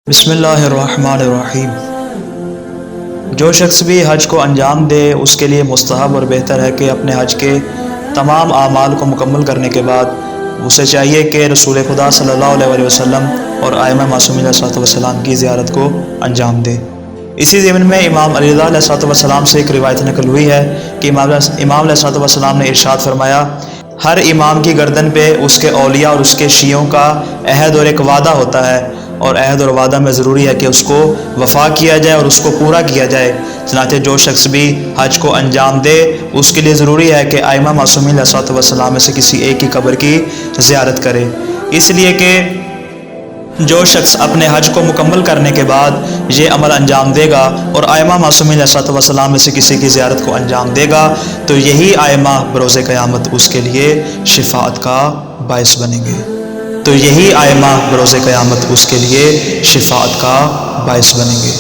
بسم اللہ الرحمن الرحیم۔ جو شخص بھی حج کو انجام دے اس کے لیے مستحب اور بہتر ہے کہ اپنے حج کے تمام اعمال کو مکمل کرنے کے بعد اسے چاہیے کہ رسول خدا صلی اللہ علیہ وسلم اور ائمہ معصومین علیہ السلام کی زیارت کو انجام دے۔ اسی ضمن میں امام علی رضا علیہ السلام سے ایک روایت نقل ہوئی ہے کہ امام علیہ السلام نے ارشاد فرمایا، ہر امام کی گردن پہ اس کے اولیاء اور اس کے شیعوں کا عہد اور ایک وعدہ ہوتا ہے، اور عہد اور وعدہ میں ضروری ہے کہ اس کو وفا کیا جائے اور اس کو پورا کیا جائے۔ چنانچہ جو شخص بھی حج کو انجام دے اس کے لیے ضروری ہے کہ ائمہ معصومین علیہ السلام میں سے کسی ایک کی قبر کی زیارت کرے، اس لیے کہ جو شخص اپنے حج کو مکمل کرنے کے بعد یہ عمل انجام دے گا اور ائمہ معصومین علیہ السلام میں سے کسی کی زیارت کو انجام دے گا تو یہی ائمہ بروز قیامت اس کے لیے شفاعت کا باعث بنیں گے، تو یہی ائمہ بروز قیامت اس کے لیے شفاعت کا باعث بنیں گے۔